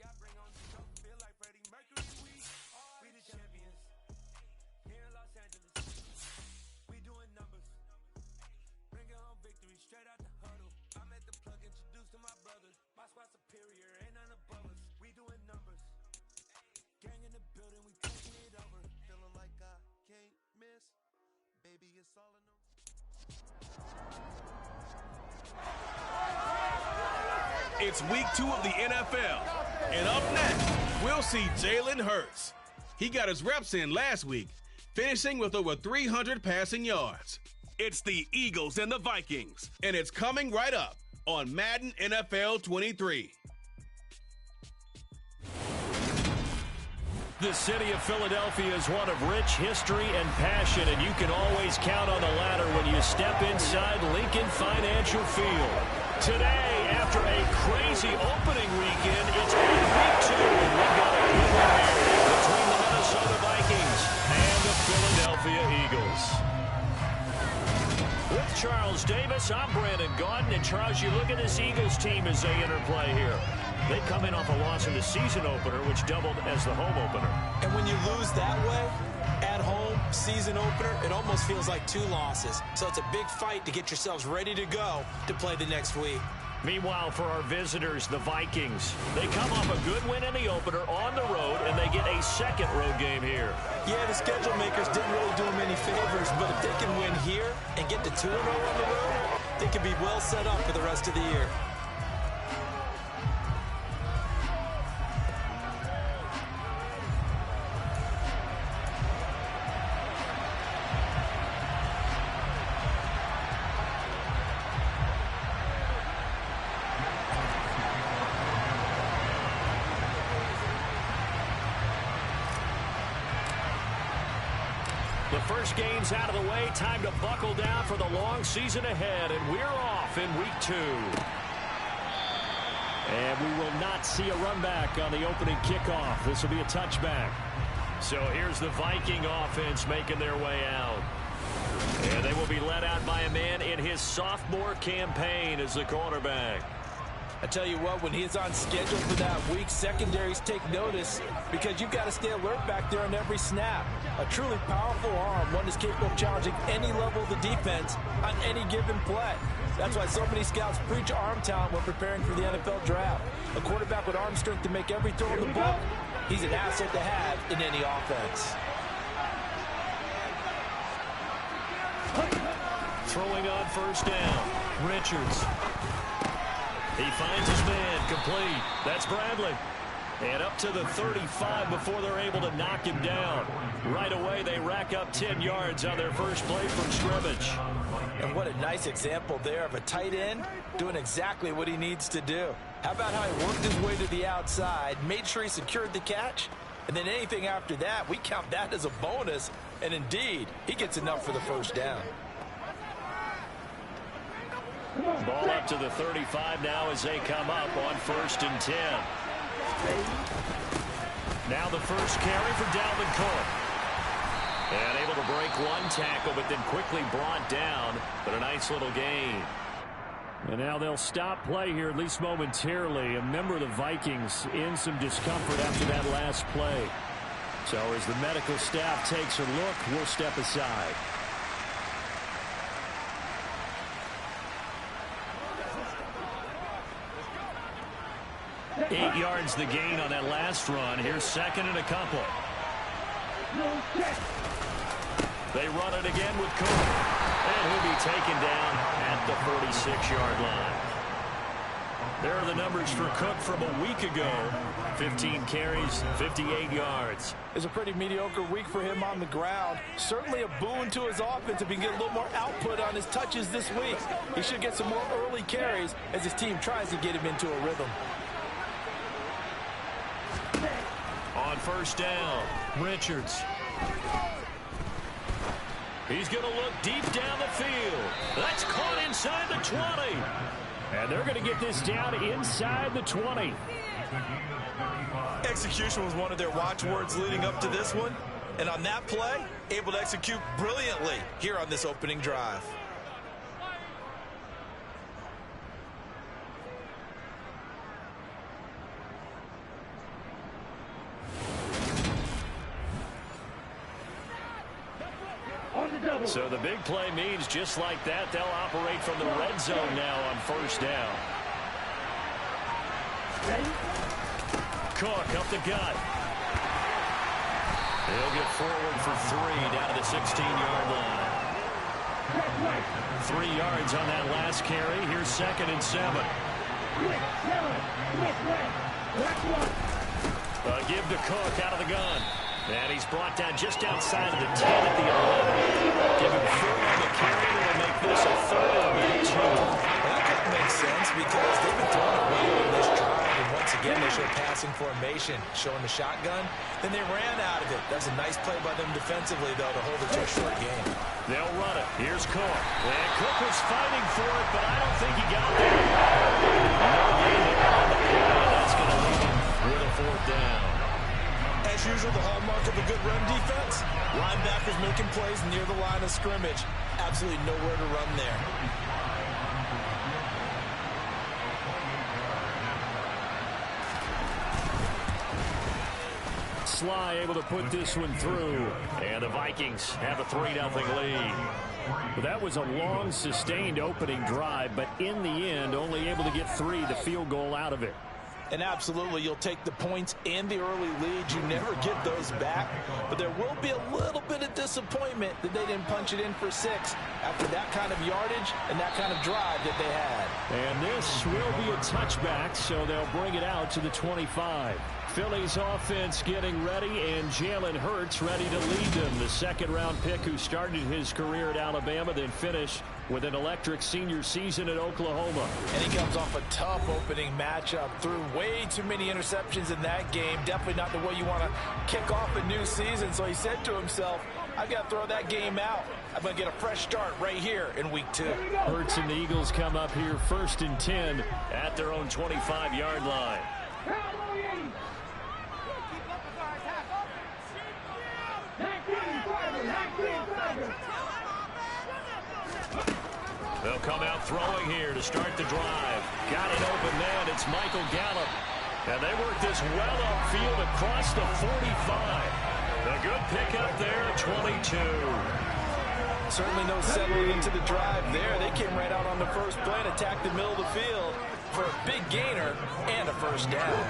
We the champions here in Los Angeles. We doing numbers, bringing home victory straight out the huddle. I'm at the plug, introduced to my brothers. My squad superior, ain't none above us. We doing numbers, gang in the building, we taking it over. Feeling like I can't miss, baby, it's all in the. It's week 2 of the NFL, and up next, we'll see Jalen Hurts. He got his reps in last week, finishing with over 300 passing yards. It's the Eagles and the Vikings, and it's coming right up on Madden NFL 23. The city of Philadelphia is one of rich history and passion, and you can always count on the ladder when you step inside Lincoln Financial Field. Today, after a crazy opening weekend, it's week 2, and we've got a good one here between the Minnesota Vikings and the Philadelphia Eagles. With Charles Davis, I'm Brandon Gaudin, and Charles, you look at this Eagles team as they interplay here. They come in off a loss in the season opener, which doubled as the home opener. And when you lose that way, at home, season opener, it almost feels like 2 losses. So it's a big fight to get yourselves ready to go to play the next week. Meanwhile, for our visitors, the Vikings, they come off a good win in the opener on the road, and they get a second road game here. Yeah, the schedule makers didn't really do them any favors, but if they can win here and get to 2-0 on the road, they can be well set up for the rest of the year. The first game's out of the way. Time to buckle down for the long season ahead, and we're off in week 2. And we will not see a run back on the opening kickoff. This will be a touchback. So here's the Viking offense making their way out. And they will be led out by a man in his sophomore campaign as the quarterback. I tell you what, when he's on schedule for that week, secondaries take notice because you've got to stay alert back there on every snap. A truly powerful arm, one is capable of challenging any level of the defense on any given play. That's why so many scouts preach arm talent when preparing for the NFL draft. A quarterback with arm strength to make every throw in the book, he's an asset to have in any offense. Throwing on first down, Richards. He finds his man, complete. That's Bradley. And up to the 35 before they're able to knock him down. Right away, they rack up 10 yards on their first play from scrimmage. And what a nice example there of a tight end doing exactly what he needs to do. How about how he worked his way to the outside, made sure he secured the catch, and then anything after that, we count that as a bonus. And indeed, he gets enough for the first down. Ball up to the 35 now as they come up on 1st and 10. Now the first carry for Dalvin Cook. And able to break one tackle, but then quickly brought down. But a nice little gain. And now they'll stop play here, at least momentarily. A member of the Vikings in some discomfort after that last play. So as the medical staff takes a look, we'll step aside. 8 yards the gain on that last run. Here's 2nd and a couple. They run it again with Cook. And he'll be taken down at the 46-yard line. There are the numbers for Cook from a week ago. 15 carries, 58 yards. It's a pretty mediocre week for him on the ground. Certainly a boon to his offense if he can get a little more output on his touches this week. He should get some more early carries as his team tries to get him into a rhythm. On first down, Richards. He's going to look deep down the field. That's caught inside the 20. And they're going to get this down inside the 20. Execution was one of their watchwords leading up to this one. And on that play, able to execute brilliantly here on this opening drive. So the big play means just like that, they'll operate from the red zone now on first down. Cook up the gut. He'll get forward for 3 down to the 16-yard line. 3 yards on that last carry. Here's 2nd and 7. Give to Cook out of the gun. And he's brought down just outside of the 10 at the 11. Give him 4 on the carry. It'll make this a 3rd and about 2. Well, that kind of makes sense because they've been throwing it well on this drive. And once again, they show passing formation, showing the shotgun. Then they ran out of it. That's a nice play by them defensively, though, to hold it to a short game. They'll run it. Here's Cook. And Cook was fighting for it, but I don't think he got there. No gain there on the play. That's going to leave him with a 4th down. As usual, the hallmark of a good run defense, linebackers making plays near the line of scrimmage. Absolutely nowhere to run there. Sly able to put this one through, and the Vikings have a 3-0 lead. Well, that was a long, sustained opening drive, but in the end, only able to get 3, the field goal out of it. And absolutely, you'll take the points and the early lead. You never get those back. But there will be a little bit of disappointment that they didn't punch it in for 6 after that kind of yardage and that kind of drive that they had. And this will be a touchback, so they'll bring it out to the 25. Philly's offense getting ready, and Jalen Hurts ready to lead them. The 2nd-round pick who started his career at Alabama, then finished with an electric senior season at Oklahoma. And he comes off a tough opening matchup. Threw way too many interceptions in that game. Definitely not the way you want to kick off a new season. So he said to himself, I've got to throw that game out. I'm going to get a fresh start right here in week 2. Hurts and the Eagles come up here 1st and 10 at their own 25-yard line. They'll come out throwing here to start the drive. Got an open man. It's Michael Gallup. And they work this well upfield across the 45. A good pickup there at 22. Certainly no settling into the drive there. They came right out on the first play and attacked the middle of the field for a big gainer and a first down.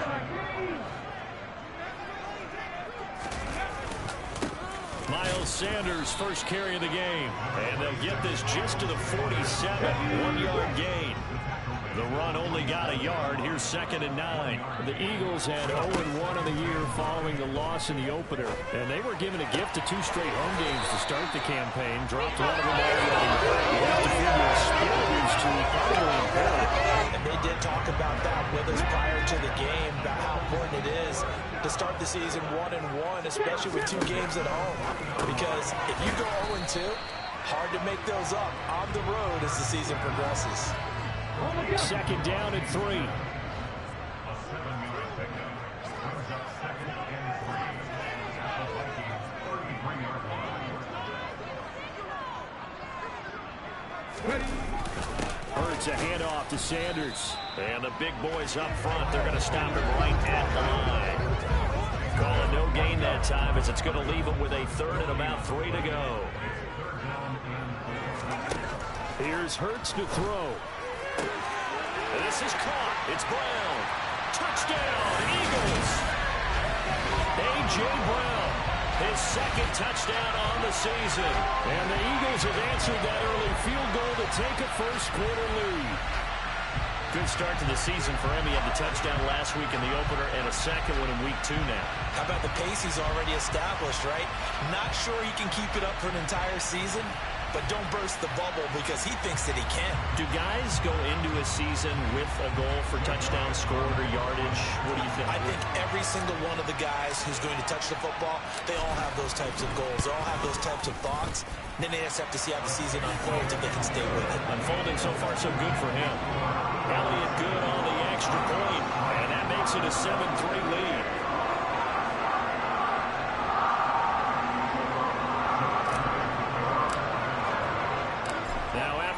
Miles Sanders, first carry of the game. And they'll get this just to the 47, 1-yard gain. The run only got a yard. Here's 2nd and 9. The Eagles had 0-1 in the year following the loss in the opener. And they were given a gift of 2 straight home games to start the campaign. Dropped one of them already. You have to figure a skill of these 2 probably imperative. And they did talk about that with us prior to the game, about how important it is to start the season 1-1, especially with 2 games at home. Because if you go 0-2, hard to make those up on the road as the season progresses. 2nd down and 3. Hurts a handoff to Sanders. And the big boys up front, they're going to stop him right at the line. Calling no gain that time as it's going to leave him with a 3rd and about 3 to go. Here's Hurts to throw. This is caught. It's Brown. Touchdown, Eagles. A.J. Brown, his 2nd touchdown on the season. And the Eagles have answered that early field goal to take a first-quarter lead. Good start to the season for him. He had the touchdown last week in the opener and a 2nd one in week 2 now. How about the pace he's already established, right? Not sure he can keep it up for an entire season, but don't burst the bubble because he thinks that he can. Do guys go into a season with a goal for touchdown scored or yardage? What do you think? I think every single one of the guys who's going to touch the football, they all have those types of goals. They all have those types of thoughts. Then they just have to see how the season unfolds if they can stay with it. Unfolding so far so good for him. Elliott good on the extra point, and that makes it a 7-3 lead.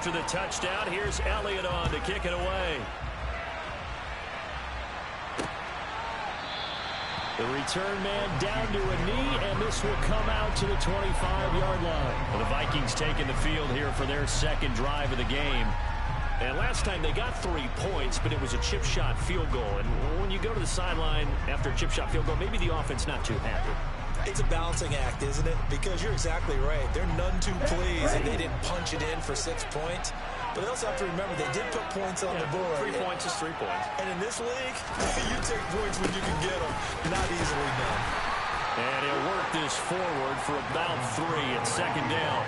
After the touchdown, here's Elliott on to kick it away. The return man down to a knee, and this will come out to the 25-yard line. Well, the Vikings taking the field here for their second drive of the game. And last time they got 3 points, but it was a chip shot field goal. And when you go to the sideline after a chip shot field goal, maybe the offense not too happy. It's a balancing act, isn't it? Because you're exactly right. They're none too pleased that they didn't punch it in for 6 points. But they also have to remember they did put points on the board. 3 points is 3 points. And in this league, you take points when you can get them. Not easily done. And he'll work this forward for about 3 at second down.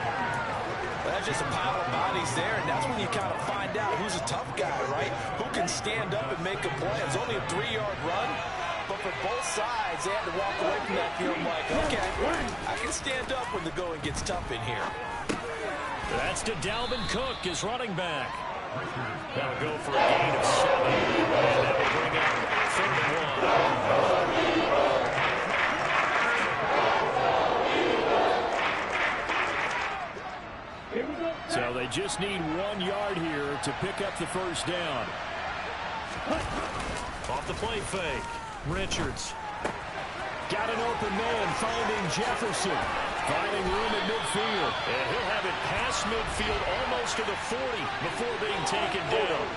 That's just a pile of bodies there, and that's when you kind of find out who's a tough guy, right? Who can stand up and make a play. It's only a 3-yard run, but for both sides, they had to walk away from that field like, okay, I can stand up when the going gets tough in here. That's to Dalvin Cook, his running back. That'll go for a gain of 7, and that will bring up 31. So they just need 1 yard here to pick up the first down. Off the play fake. Richards. Got an open man, finding Jefferson. Finding room at midfield. And he'll have it past midfield almost to the 40 before being taken down.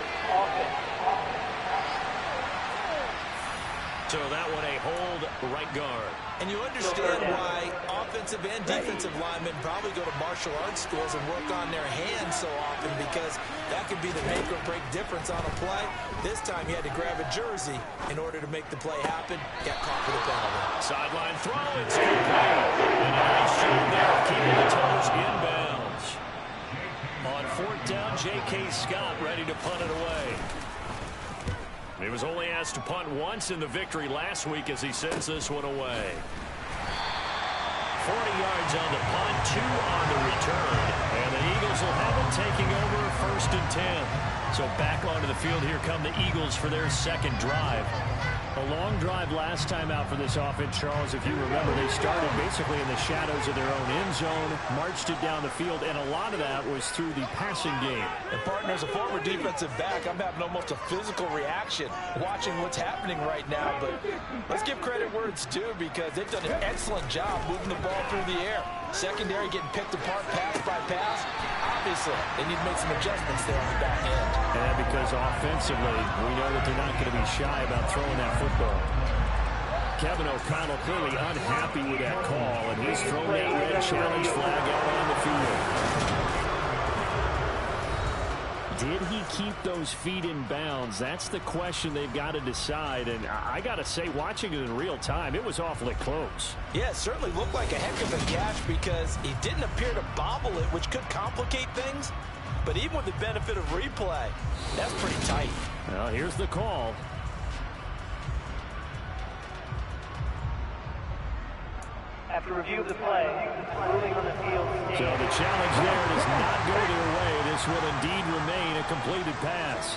So that one a hold right guard. And you understand why offensive and defensive linemen probably go to martial arts schools and work on their hands so often, because that could be the make or break difference on a play. This time he had to grab a jersey in order to make the play happen. Got caught for the penalty. Sideline throw. It's complete. And a nice job there of keeping the toes inbounds. On 4th down, J.K. Scott ready to punt it away. He was only asked to punt once in the victory last week as he sends this one away. 40 yards on the punt, 2 on the return. And the Eagles will have it taking over 1st and 10. So back onto the field here come the Eagles for their second drive. A long drive last time out for this offense, Charles. If you remember, they started basically in the shadows of their own end zone, marched it down the field, and a lot of that was through the passing game. And partner, as a former defensive back, I'm having almost a physical reaction watching what's happening right now. But let's give credit where it's due, because they've done an excellent job moving the ball through the air. Secondary getting picked apart pass by pass. Obviously, they need to make some adjustments there on the back end. And because offensively, we know that they're not going to be shy about throwing that football. Kevin O'Connell clearly unhappy with that call, and he's thrown that red challenge flag out on the field. Did he keep those feet in bounds? That's the question they've got to decide. And I got to say, watching it in real time, it was awfully close. Yeah, it certainly looked like a heck of a catch, because he didn't appear to bobble it, which could complicate things. But even with the benefit of replay, that's pretty tight. Well, here's the call. After review of the play, ruling on the field. So the challenge there does not go their way. This will indeed remain a completed pass.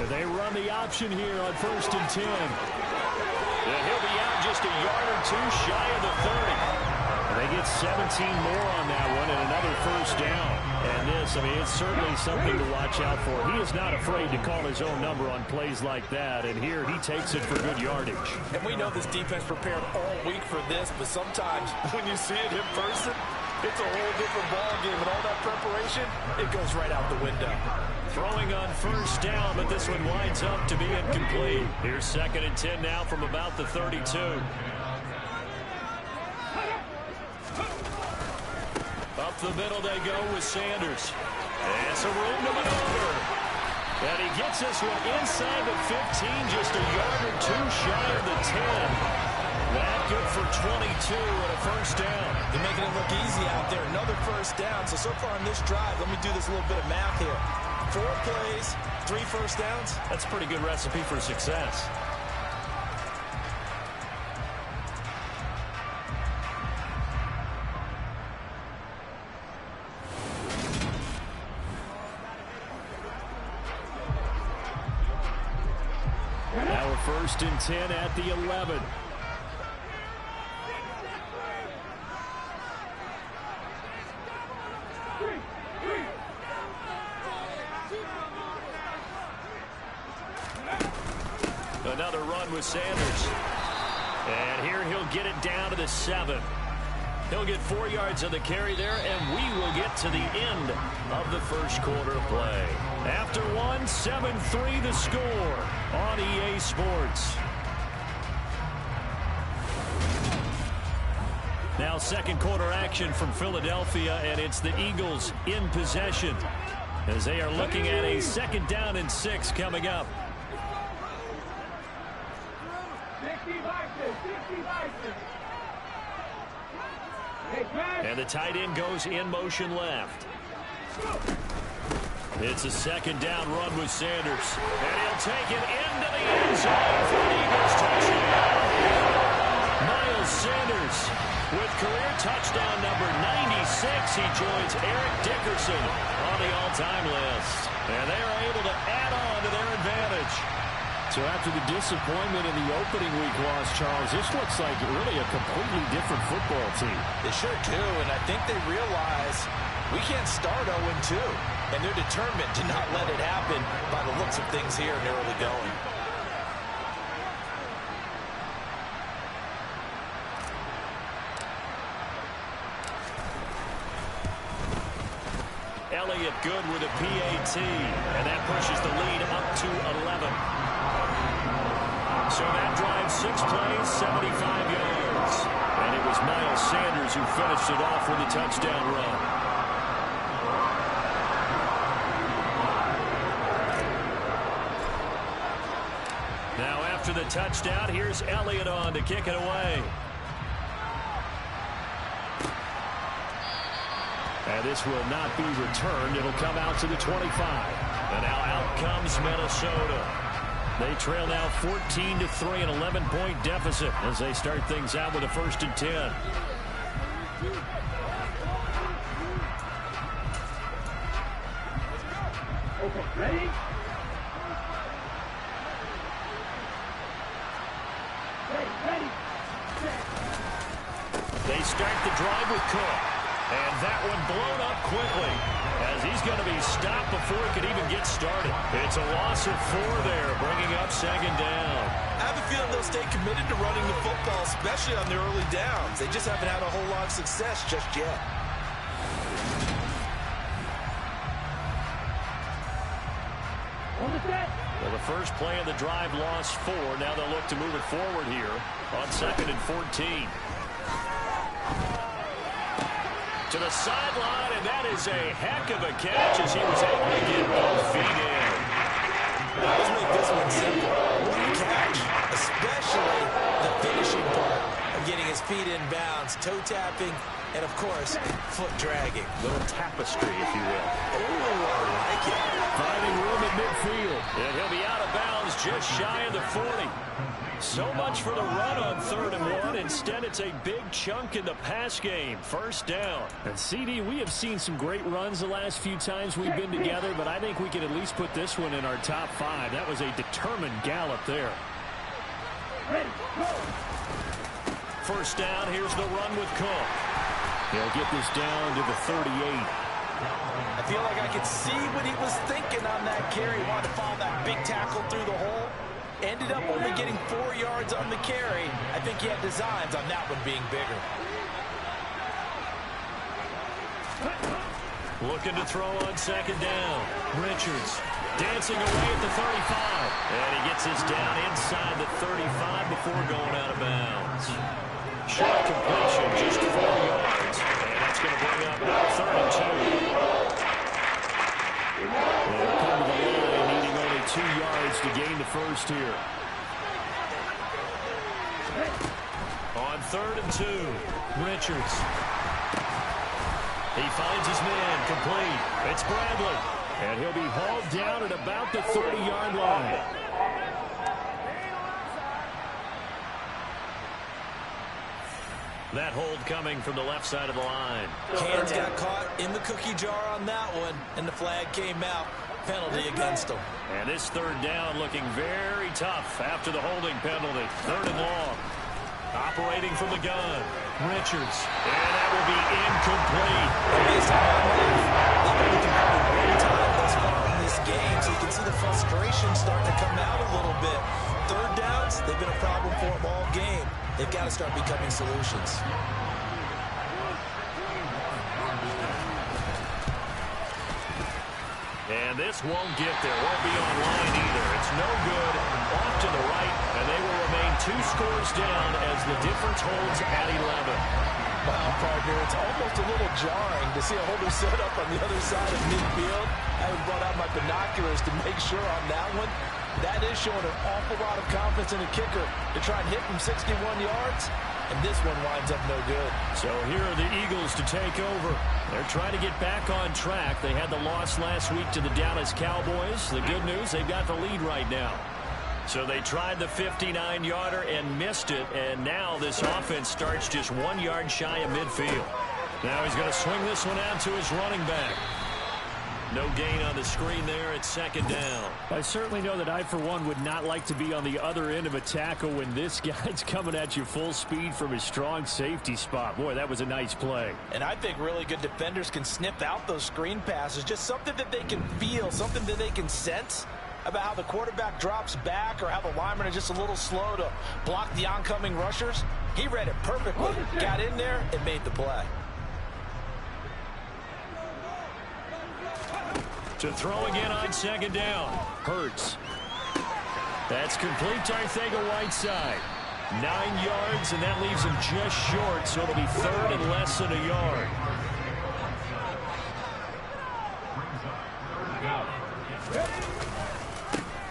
They run the option here on 1st and 10. And he'll be out just a yard or 2 shy of the 30. They get 17 more on that one and another first down. And this, I mean, it's certainly something to watch out for. He is not afraid to call his own number on plays like that. And here he takes it for good yardage. And we know this defense prepared all week for this, but sometimes when you see it in person, it's a whole different ballgame. And all that preparation, it goes right out the window. Throwing on first down, but this one winds up to be incomplete. Here's 2nd and 10 now from about the 32. Up the middle they go with Sanders. And some room to maneuver. And he gets this one inside the 15, just a yard or 2 shy of the 10. That good for 22 and a first down. They're making it look easy out there. Another first down. So far on this drive, let me do this little bit of math here. 4 plays, 3 first downs. That's a pretty good recipe for success. Now we're 1st and 10 at the 11. Another with Sanders. And here he'll get it down to the 7. He'll get 4 yards on the carry there, and we will get to the end of the first quarter of play. After one, 7-3 the score on EA Sports. Now second quarter action from Philadelphia, and it's the Eagles in possession as they are looking at a 2nd down and 6 coming up. And the tight end goes in motion left. It's a 2nd down run with Sanders. And he'll take it into the end zone for an Eagles touchdown. Miles Sanders with career touchdown number 96. He joins Eric Dickerson on the all-time list. And they are able to add on to their advantage. So after the disappointment in the opening week loss, Charles, this looks like really a completely different football team. They sure do, and I think they realize we can't start 0-2, and they're determined to not let it happen by the looks of things here in the early going. Elliott good with a PAT, and that pushes the lead up to 11. So that drive 6 plays, 75 yards. And it was Miles Sanders who finished it off with a touchdown run. Now after the touchdown, here's Elliott on to kick it away. And this will not be returned. It'll come out to the 25. And now out comes Minnesota. They trail now 14-3, an 11-point deficit as they start things out with a 1st and 10. Okay, ready? Ready. They start the drive with Cook. And that one blown up quickly as he's going to be stopped before he could even get started. It's a loss of 4 there, bringing up 2nd down. I have a feeling they'll stay committed to running the football, especially on their early downs. They just haven't had a whole lot of success just yet. Well, the first play of the drive lost 4. Now they'll look to move it forward here on 2nd and 14. To the sideline, and that is a heck of a catch as he was able to get both feet in. Let's make this one simple. What a catch, especially the finishing part of getting his feet in bounds, toe tapping, and of course, foot dragging. Little tapestry, if you will. Oh, I like it. Finding room at midfield. And he'll be out of bounds just shy of the 40. So much for the run on 3rd and 1. Instead, it's a big chunk in the pass game. 1st down. And CD, we have seen some great runs the last few times we've been together, but I think we can at least put this one in our top 5. That was a determined gallop there. Ready, go. 1st down, here's the run with Cook. He'll get this down to the 38. I feel like I could see what he was thinking on that carry. He wanted to follow that big tackle through the hole. Ended up only getting 4 yards on the carry. I think he had designs on that one being bigger. Looking to throw on 2nd down. Richards dancing away at the 35. And he gets this down inside the 35 before going out of bounds. Short completion, just 4 yards. And that's going to bring up 3rd and 2. They'll come to the line, needing only 2 yards to gain the 1st here. On 3rd and 2, Richards. He finds his man, complete. It's Bradley. And he'll be hauled down at about the 30-yard line. That hold coming from the left side of the line. Hands got caught in the cookie jar on that one, and the flag came out. Penalty against him. And this 3rd down looking very tough after the holding penalty. 3rd and long. Operating from the gun. Richards. And that will be incomplete. Based on my math, they've only converted 1 time thus far in this this game, so you can see the frustration starting to come out a little bit. Third downs, they've been a problem for them all game. They've got to start becoming solutions. And this won't get there. Won't be online either. It's no good. Off to the right, and they will remain 2 scores down as the difference holds at 11. Wow, partner, it's almost a little jarring to see a whole new setup on the other side of midfield. I brought out my binoculars to make sure on that one. That is showing an awful lot of confidence in the kicker to try and hit from 61 yards. And this one winds up no good. So here are the Eagles to take over. They're trying to get back on track. They had the loss last week to the Dallas Cowboys. The good news, they've got the lead right now. So they tried the 59-yarder and missed it, and now this offense starts just 1 yard shy of midfield. Now he's going to swing this one out to his running back. No gain on the screen there. It's second down. I certainly know that I, for one, would not like to be on the other end of a tackle when this guy's coming at you full speed from his strong safety spot. Boy, that was a nice play. And I think really good defenders can sniff out those screen passes. Just something that they can feel, something that they can sense about how the quarterback drops back or how the linemen are just a little slow to block the oncoming rushers. He read it perfectly, got in there, and made the play. To throw again on second down. Hurts. That's complete to Arcega-Whiteside. 9 yards, and that leaves him just short, so it'll be third and less than a yard.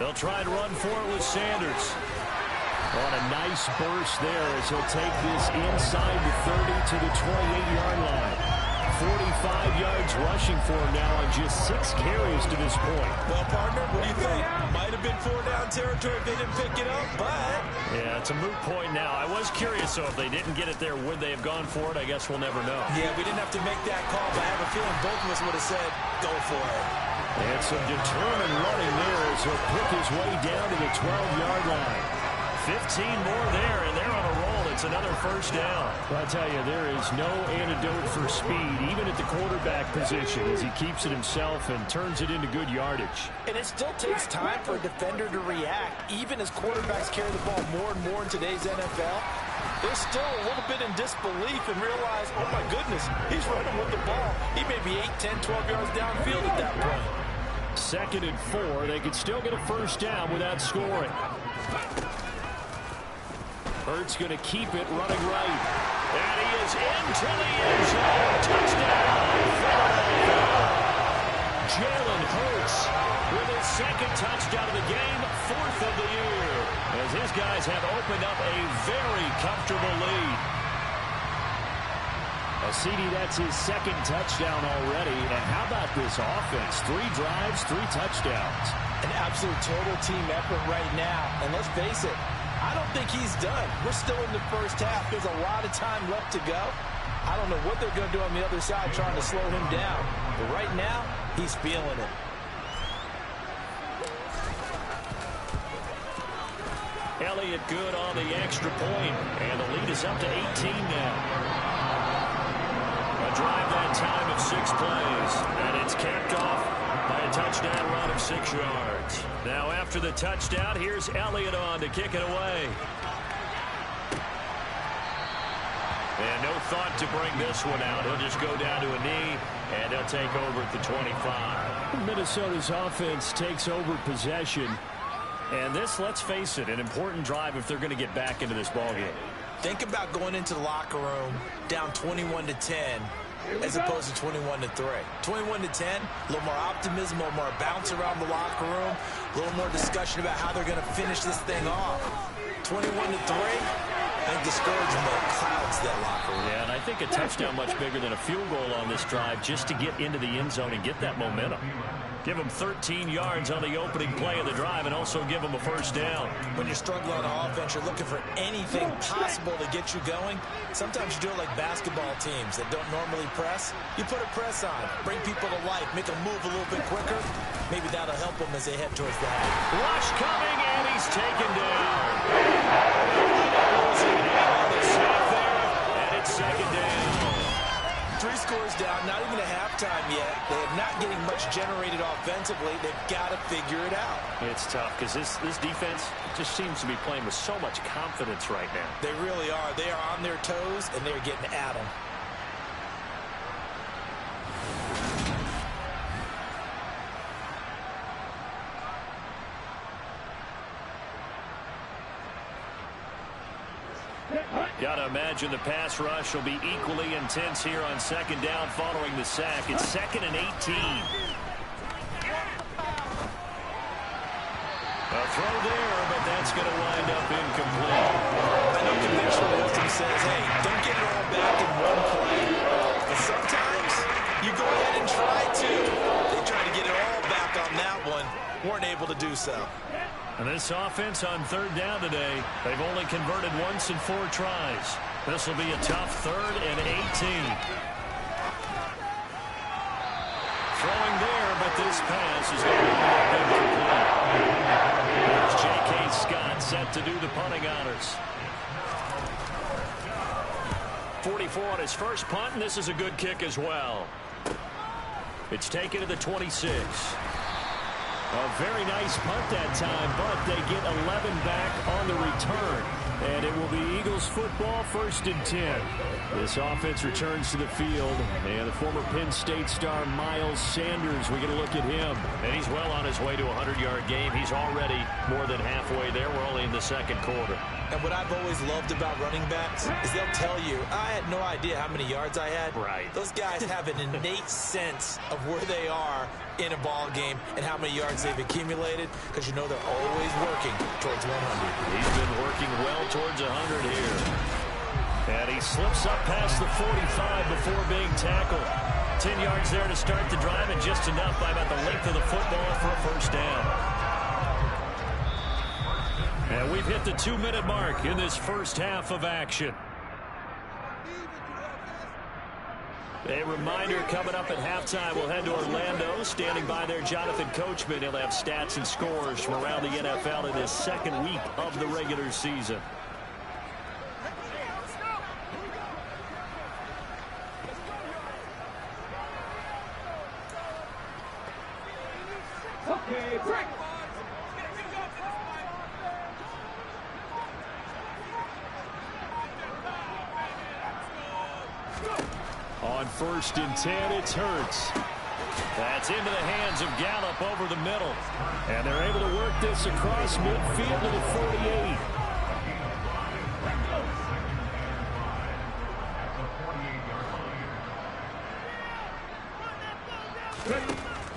They'll try and run for it with Sanders. On a nice burst there as he'll take this inside the 30 to the 28-yard line. 45 yards rushing for him now on just 6 carries to this point. Well, partner, what do you think? Might have been 4-down territory if they didn't pick it up, but... Yeah, it's a moot point now. I was curious, so if they didn't get it there, would they have gone for it? I guess we'll never know. Yeah, we didn't have to make that call, but I have a feeling both of us would have said, go for it. And some determined running there as he'll pick his way down to the 12-yard line. 15 more there, and they're on a roll. It's another first down. Well, I tell you, there is no antidote for speed, even at the quarterback position, as he keeps it himself and turns it into good yardage. And it still takes time for a defender to react, even as quarterbacks carry the ball more and more in today's NFL. They're still a little bit in disbelief and realize, oh my goodness, he's running with the ball. He may be 8, 10, 12 yards downfield at that point. 2nd and 4. They could still get a first down without scoring. Hurts going to keep it running right. And he is into the end zone. Touchdown. Jalen Hurts with his 2nd touchdown of the game, 4th of the year, as his guys have opened up a very comfortable lead. CD, that's his 2nd touchdown already. And how about this offense? 3 drives, 3 touchdowns. An absolute total team effort right now. And let's face it, I don't think he's done. We're still in the first half. There's a lot of time left to go. I don't know what they're going to do on the other side trying to slow him down. But right now, he's feeling it. Elliott good on the extra point, and the lead is up to 18 now. A drive that time of 6 plays, and it's capped off by a touchdown run of 6 yards. Now after the touchdown, here's Elliott on to kick it away. And no thought to bring this one out. He'll just go down to a knee, and he'll take over at the 25. Minnesota's offense takes over possession. And this, let's face it, an important drive if they're going to get back into this ballgame. Think about going into the locker room down 21-10 as opposed to 21-3. 21-10, a little more optimism, a little more bounce around the locker room, a little more discussion about how they're going to finish this thing off. 21-3, I think discouragement clouds that locker room. Yeah, and I think a touchdown much bigger than a field goal on this drive just to get into the end zone and get that momentum. Give them 13 yards on the opening play of the drive and also give them a first down. When you're struggling on offense, you're looking for anything possible to get you going. Sometimes you do it like basketball teams that don't normally press. You put a press on, bring people to life, make them move a little bit quicker. Maybe that'll help them as they head towards the half. Rush coming, and he's taken down. And it's second down. 3 scores down, not even a halftime yet. They're not getting much generated offensively. They've got to figure it out. It's tough because this defense just seems to be playing with so much confidence right now. They really are. They are on their toes, and they're getting at them. Got to imagine the pass rush will be equally intense here on second down following the sack. It's 2nd and 18. A throw there, but that's going to wind up incomplete. I know conventional wisdom says, hey, don't get it all back in one play. But sometimes you go ahead and try to. They tried to get it all back on that one. Weren't able to do so. And this offense on 3rd down today, they've only converted once in 4 tries. This will be a tough 3rd and 18. Throwing there, but this pass is going to be incomplete. There's J.K. Scott set to do the punting honors. 44 on his first punt, and this is a good kick as well. It's taken to the 26. A very nice punt that time, but they get 11 back on the return. And it will be Eagles football, 1st and 10. This offense returns to the field. And the former Penn State star Miles Sanders, we get a look at him. And he's well on his way to a 100-yard game. He's already more than halfway there. We're only in the 2nd quarter. And what I've always loved about running backs is they'll tell you, I had no idea how many yards I had. Right. Those guys have an innate sense of where they are in a ball game and how many yards they've accumulated, because you know they're always working towards 100. He's been working well towards 100 here. And he slips up past the 45 before being tackled. 10 yards there to start the drive, and just enough by about the length of the football for a 1st down. And we've hit the 2-minute mark in this first half of action. A reminder coming up at halftime, we'll head to Orlando. Standing by there, Jonathan Coachman. He'll have stats and scores from around the NFL in his 2nd week of the regular season. Okay, break. On 1st and 10, it's Hurts. That's into the hands of Gallup over the middle. And they're able to work this across midfield to the 48.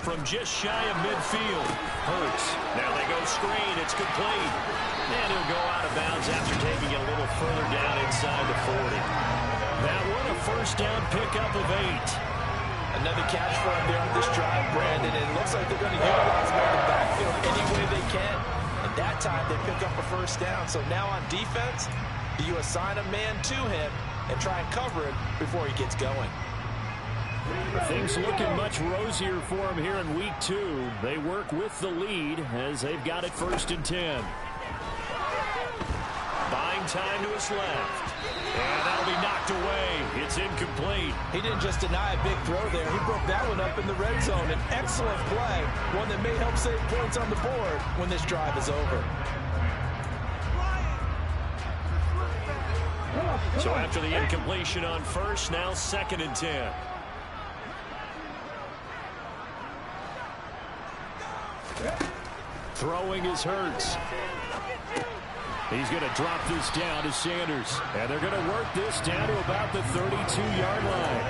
From just shy of midfield, Hurts. Now they go screen. It's complete. And he'll go out of bounds after taking it a little further down inside the 40. That one a 1st down pickup of 8. Another catch for him there on this drive, Brandon. And it looks like they're going to utilize him in the backfield any way they can. And that time they pick up a 1st down. So now on defense, you assign a man to him and try and cover him before he gets going. Things looking much rosier for him here in week 2. They work with the lead as they've got it 1st and 10. Buying time to his left. And that'll be knocked away. It's incomplete. He didn't just deny a big throw there. He broke that one up in the red zone. An excellent play. One that may help save points on the board when this drive is over. So after the incompletion on 1st, now 2nd and 10. Throwing is Hurts. He's going to drop this down to Sanders. And they're going to work this down to about the 32-yard line.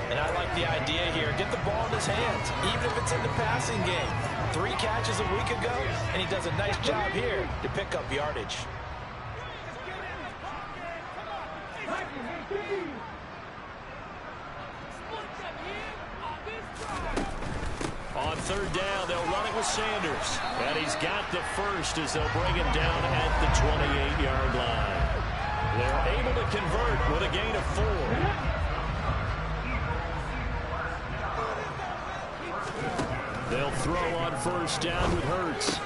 And I like the idea here. Get the ball in his hands, even if it's in the passing game. 3 catches a week ago, and he does a nice job here to pick up yardage. On 3rd down, they'll run it with Sanders. And he's got the 1st as they'll bring him down at the 28-yard line. They're able to convert with a gain of 4. They'll throw on 1st down with Hurts.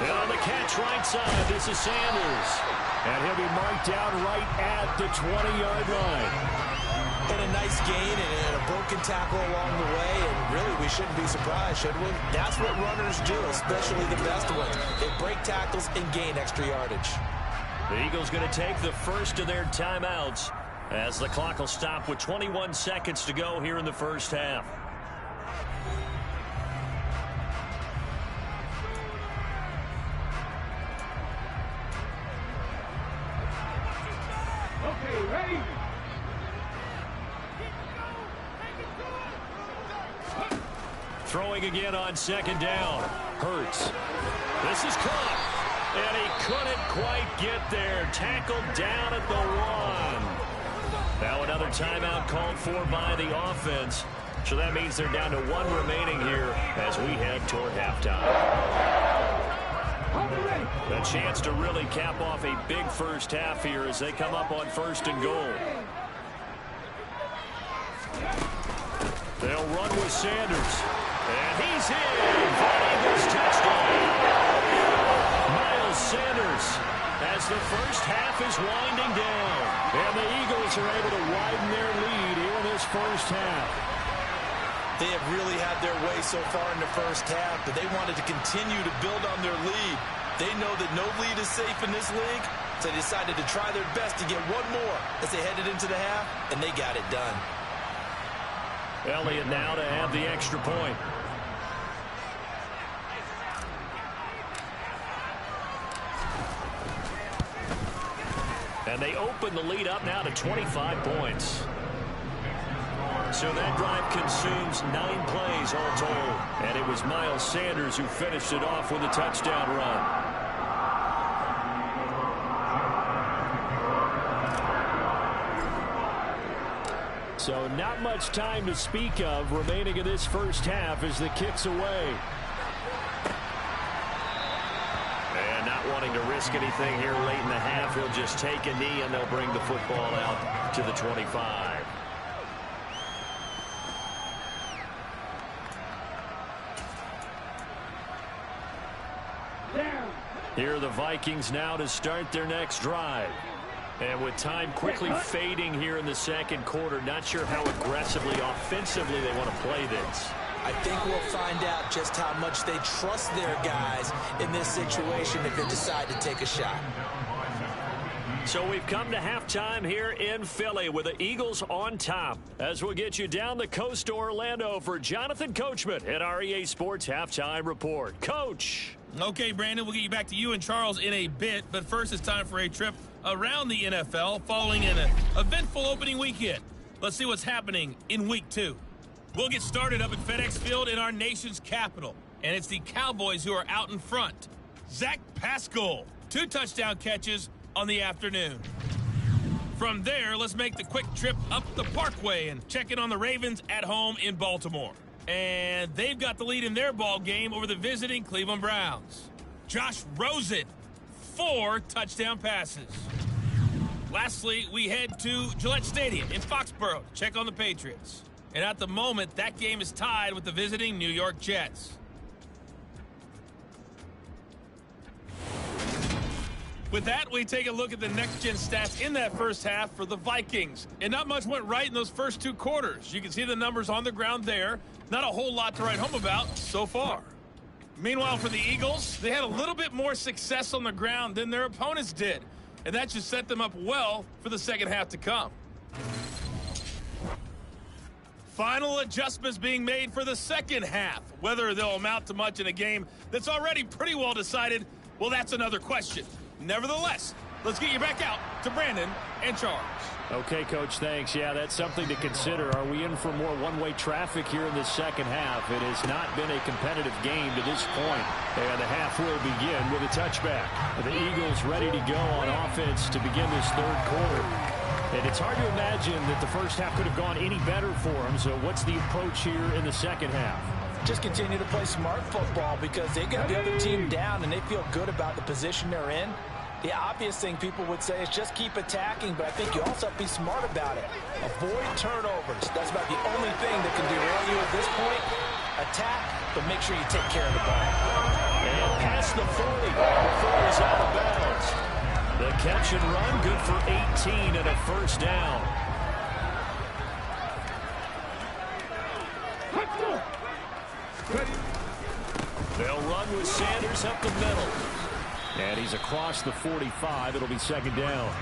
And on the catch right side, this is Sanders. And he'll be marked down right at the 20-yard line. And a nice nice gain and a broken tackle along the way, and really we shouldn't be surprised, should we? That's what runners do, especially the best ones. They break tackles and gain extra yardage. The Eagles going to take the first of their timeouts as the clock will stop with 21 seconds to go here in the first half. Okay, ready? Throwing again on second down. Hurts. This is caught. And he couldn't quite get there. Tackled down at the 1. Now another timeout called for by the offense. So that means they're down to 1 remaining here as we head toward halftime. A chance to really cap off a big first half here as they come up on 1st and goal. They'll run with Sanders. And he's in for an Eagles touchdown. Miles Sanders as the first half is winding down. And the Eagles are able to widen their lead here in this first half. They have really had their way so far in the first half, but they wanted to continue to build on their lead. They know that no lead is safe in this league, so they decided to try their best to get one more as they headed into the half, and they got it done. Elliott now to have the extra point. And they open the lead up now to 25 points. So that drive consumes 9 plays all told. And it was Miles Sanders who finished it off with a touchdown run. So not much time to speak of remaining in this first half as the kick's away. And not wanting to risk anything here late in the half, he'll just take a knee and they'll bring the football out to the 25. Here are the Vikings now to start their next drive. And with time quickly fading here in the second quarter, not sure how aggressively, offensively they want to play this. I think we'll find out just how much they trust their guys in this situation if they decide to take a shot. So we've come to halftime here in Philly with the Eagles on top. As we'll get you down the coast to Orlando for Jonathan Coachman at our EA Sports Halftime Report. Coach. Okay, Brandon, we'll get you back to you and Charles in a bit, but first it's time for a trip around the NFL following an eventful opening weekend. Let's see what's happening in Week 2. We'll get started up at FedEx Field in our nation's capital, and it's the Cowboys who are out in front. Zach Pascal, 2 touchdown catches on the afternoon. From there, let's make the quick trip up the Parkway and check in on the Ravens at home in Baltimore. And they've got the lead in their ball game over the visiting Cleveland Browns. Josh Rosen, 4 touchdown passes. Lastly, we head to Gillette Stadium in Foxborough to check on the Patriots. And at the moment, that game is tied with the visiting New York Jets. With that, we take a look at the next-gen stats in that first half for the Vikings. And not much went right in those first 2 quarters. You can see the numbers on the ground there. Not a whole lot to write home about so far. Meanwhile, for the Eagles, they had a little bit more success on the ground than their opponents did. And that should set them up well for the second half to come. Final adjustments being made for the second half. Whether they'll amount to much in a game that's already pretty well decided, well, that's another question. Nevertheless, let's get you back out to Brandon and Charles. Okay, Coach, thanks. Yeah, that's something to consider. Are we in for more one-way traffic here in the second half? It has not been a competitive game to this point. And the half will begin with a touchback. The Eagles ready to go on offense to begin this third quarter. And it's hard to imagine that the first half could have gone any better for them. So what's the approach here in the second half? Just continue to play smart football because they got the other team down and they feel good about the position they're in. The obvious thing people would say is just keep attacking, but I think you also have to be smart about it. Avoid turnovers. That's about the only thing that can derail you at this point. Attack, but make sure you take care of the ball. And past the 40 before he's out of bounds. The catch and run, good for 18 and a first down. They'll run with Sanders up the middle. And he's across the 45. It'll be second down.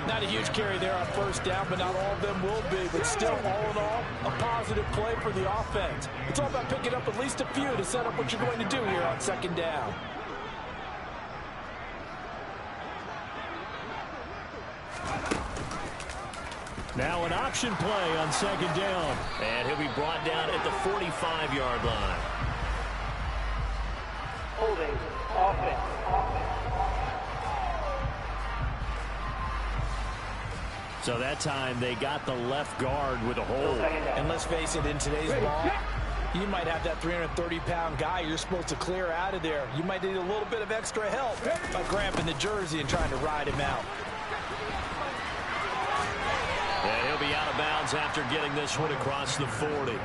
Not a huge carry there on first down, but not all of them will be. But still, all in all, a positive play for the offense. It's all about picking up at least a few to set up what you're going to do here on second down. Now an option play on second down. And he'll be brought down at the 45-yard line. Holding. Offense. So that time they got the left guard with a hold. And let's face it, in today's ball, you might have that 330-pound guy you're supposed to clear out of there. You might need a little bit of extra help by grabbing the jersey and trying to ride him out. And he'll be out of bounds after getting this one across the 40.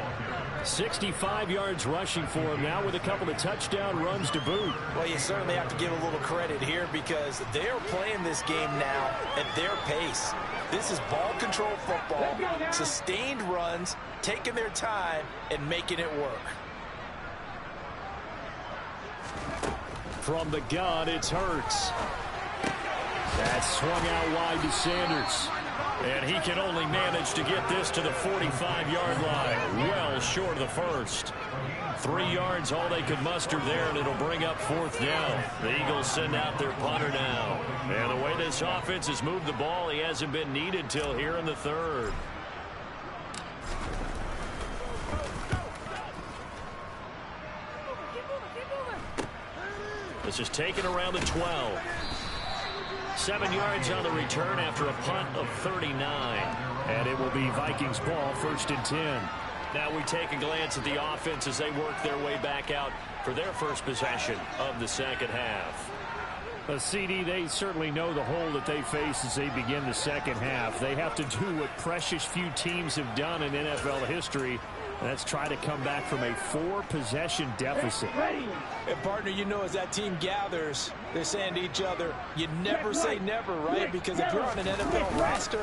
65 yards rushing for him now with a couple of touchdown runs to boot. Well, you certainly have to give a little credit here because they're playing this game now at their pace. This is ball control football, sustained runs, taking their time and making it work. From the gun, it's Hurts. That's swung out wide to Sanders. And he can only manage to get this to the 45-yard line. Well short of the first. 3 yards, all they could muster there, and it'll bring up fourth down. The Eagles send out their punter now. And the way this offense has moved the ball, he hasn't been needed till here in the third. This is taken around the 12. 7 yards on the return after a punt of 39. And it will be Vikings ball, 1st and 10. Now we take a glance at the offense as they work their way back out for their first possession of the second half. CD, they certainly know the hole that they face as they begin the second half. They have to do what precious few teams have done in NFL history. That's try to come back from a 4-possession deficit. And partner, you know, as that team gathers, they're saying to each other, you never say never, right? Because if you're on an NFL roster,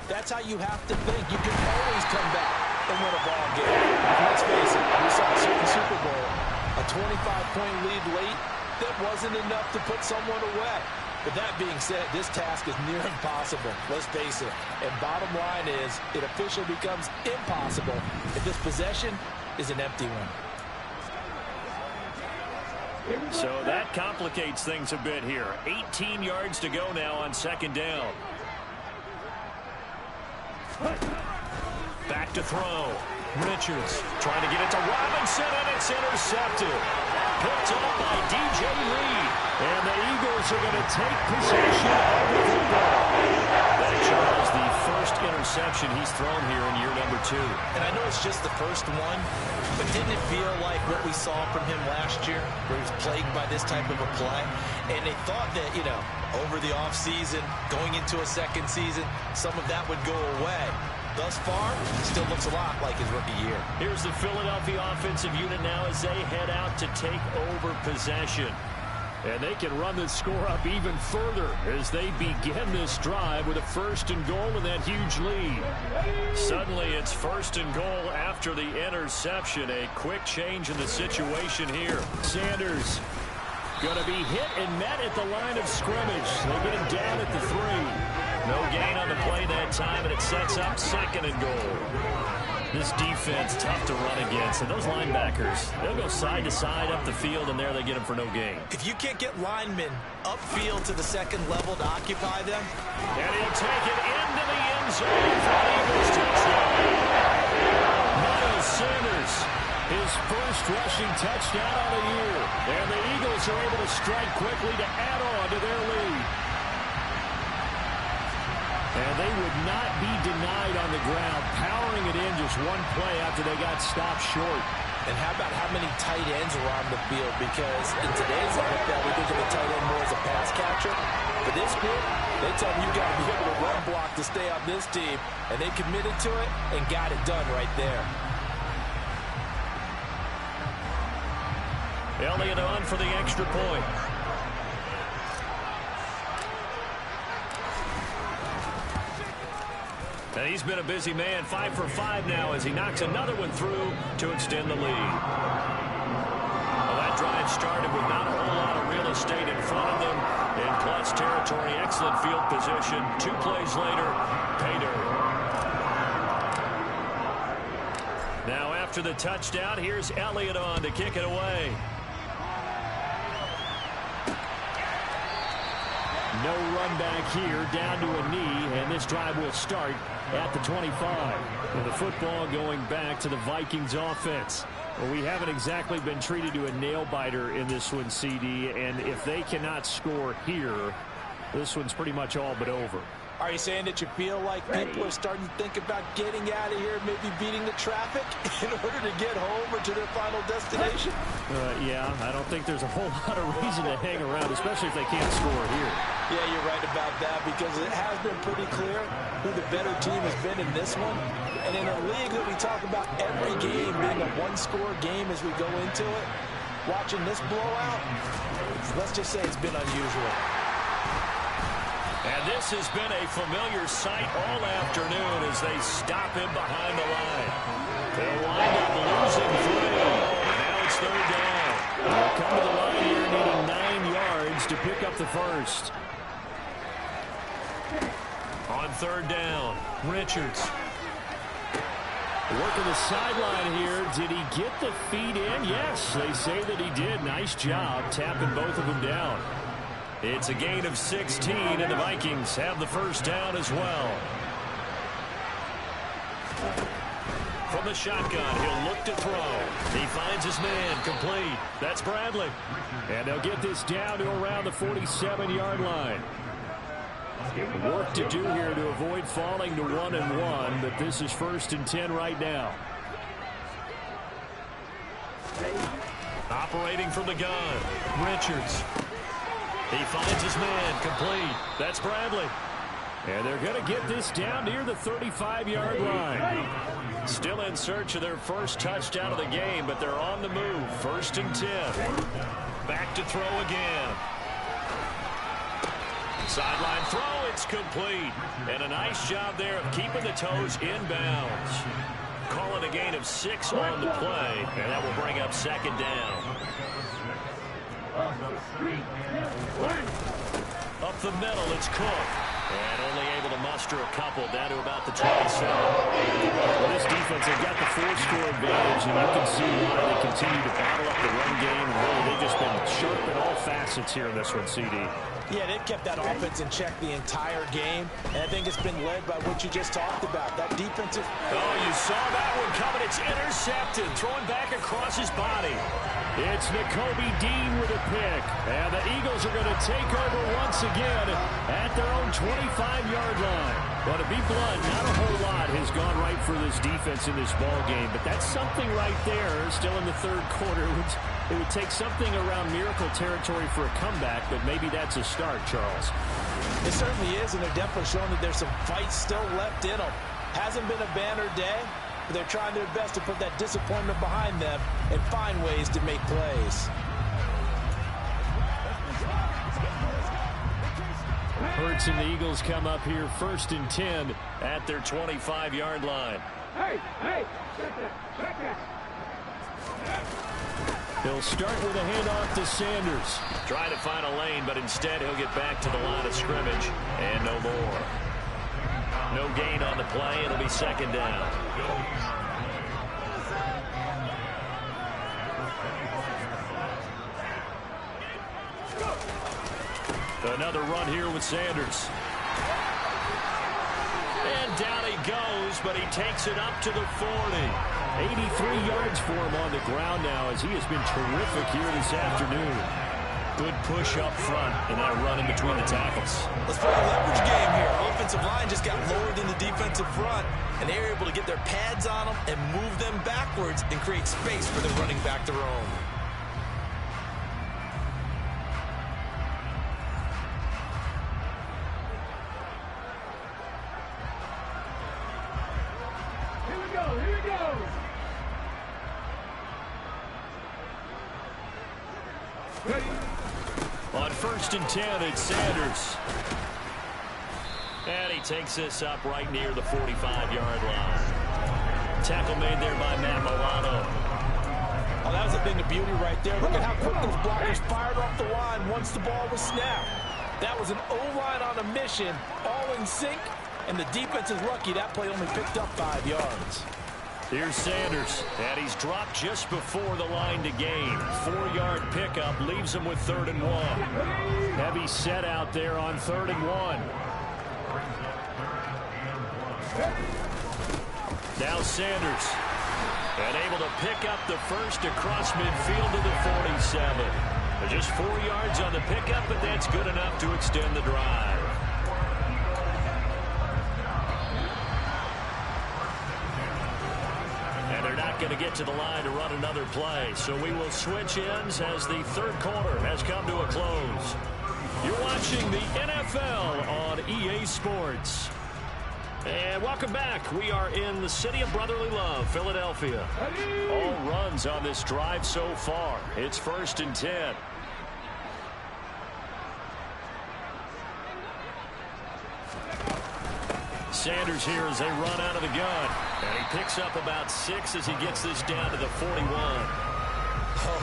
that's how you have to think. You can always come back and win a ball game. Let's face it, we saw a certain Super Bowl, a 25-point lead late, that wasn't enough to put someone away. But that being said, this task is near impossible. Let's face it. And bottom line is, it officially becomes impossible if this possession is an empty one. So that complicates things a bit here. 18 yards to go now on second down. Back to throw. Richards trying to get it to Robinson, and it's intercepted. Picked up by DJ Reed. And the Eagles are going to take possession of the football. That, Charles, the first interception he's thrown here in year number 2. And I know it's just the first one, but didn't it feel like what we saw from him last year, where he was plagued by this type of a play? And they thought that, you know, over the offseason, going into a second season, some of that would go away. Thus far, still looks a lot like his rookie year. Here's the Philadelphia offensive unit now as they head out to take over possession. And they can run this score up even further as they begin this drive with a 1st and goal and that huge lead. Suddenly it's 1st and goal after the interception. A quick change in the situation here. Sanders going to be hit and met at the line of scrimmage. They get him down at the 3. No gain on the play that time, and it sets up 2nd and goal. This defense, tough to run against. And those linebackers, they'll go side to side up the field, and there they get them for no gain. If you can't get linemen upfield to the second level to occupy them. And he'll take it into the end zone for an Eagles touchdown. Miles Sanders, his first rushing touchdown of the year. And the Eagles are able to strike quickly to add on to their lead. And they would not be denied on the ground, powering it in just one play after they got stopped short. And how about how many tight ends are on the field? Because in today's NFL, we think of the tight end more as a pass catcher. For this group, they tell them you've got to be able to run block to stay on this team. And they committed to it and got it done right there. Elliott on for the extra point. And he's been a busy man, 5 for 5 now as he knocks another one through to extend the lead. Well, that drive drive started with not a whole lot of real estate in front of them. In clutch territory, excellent field position. 2 plays later, pay dirt. Now after the touchdown, here's Elliott on to kick it away. No run back here, down to a knee, and this drive will start at the 25. And the football going back to the Vikings offense. Well, we haven't exactly been treated to a nail-biter in this one, CD, and if they cannot score here, this one's pretty much all but over. Are you saying that you feel like people are starting to think about getting out of here, maybe beating the traffic in order to get home or to their final destination? Yeah, I don't think there's a whole lot of reason to hang around, especially if they can't score here. Yeah, you're right about that, because it has been pretty clear who the better team has been in this one. And in a league that we talk about every game being a one-score game as we go into it, watching this blowout, let's just say it's been unusual. And this has been a familiar sight all afternoon as they stop him behind the line. They'll wind up losing 3. And now it's 3rd down. They'll come to the line here needing 9 yards to pick up the first. On 3rd down, Richards. Working the sideline here. Did he get the feet in? Yes, they say that he did. Nice job tapping both of them down. It's a gain of 16, and the Vikings have the first down as well. From the shotgun, he'll look to throw. He finds his man, complete. That's Bradley. And they'll get this down to around the 47-yard line. Work to do here to avoid falling to 1-1, but this is 1st and 10 right now. Operating from the gun, Richards. He finds his man, complete. That's Bradley. And they're going to get this down near the 35-yard line. Still in search of their first touchdown of the game, but they're on the move. 1st and 10. Back to throw again. Sideline throw, it's complete. And a nice job there of keeping the toes inbounds. Call it a gain of 6 on the play, and that will bring up 2nd down. Up the middle, it's Cook. And only able to muster a couple down to about the 27. Well, this defense, they've got the 4-score advantage, and you can see why they continue to battle up the run game. And really, they've just been sharp in all facets here in this one, CD. Yeah, they've kept that offense in check the entire game, and I think it's been led by what you just talked about, that defensive. Oh, you saw that one coming. It's intercepted, throwing back across his body. It's Nakobe Dean with a pick, and the Eagles are going to take over once again at their own 25-yard line. But to be blunt, not a whole lot has gone right for this defense in this ball game, but that's something right there. Still in the 3rd quarter. It would take something around miracle territory for a comeback, but maybe that's a start, Charles. It certainly is, and they're definitely showing that there's some fight still left in them. Hasn't been a banner day, but they're trying their best to put that disappointment behind them and find ways to make plays. Hurts and the Eagles come up here 1st and 10 at their 25-yard line. He'll start with a handoff to Sanders. Trying to find a lane, but instead he'll get back to the line of scrimmage. And no more. No gain on the play. It'll be 2nd down. Another run here with Sanders. And down he goes, but he takes it up to the 40. 83 yards for him on the ground now as he has been terrific here this afternoon. Good push up front and that run in between the tackles. Let's play a leverage game here. Offensive line just got lower than the defensive front, and they were able to get their pads on them and move them backwards and create space for the running back to roam. On 1st and 10, it's Sanders. And he takes this up right near the 45-yard line. Tackle made there by Matt Milano. Oh, that was a thing of beauty right there. Look at how quick those blockers fired off the line once the ball was snapped. That was an O-line on a mission, all in sync, and the defense is lucky that play only picked up 5 yards. Here's Sanders, and he's dropped just before the line to gain. 4-yard pickup leaves him with 3rd and 1. Heavy set out there on 3rd and 1. Now Sanders, and able to pick up the first across midfield to the 47. Just 4 yards on the pickup, but that's good enough to extend the drive. And they're not going to get to the line to run another play, so we will switch ends as the 3rd quarter has come to a close. You're watching the NFL on EA Sports. And welcome back. We are in the city of brotherly love, Philadelphia. All runs on this drive so far. It's 1st and 10. Sanders here as they run out of the gun. And he picks up about 6 as he gets this down to the 41.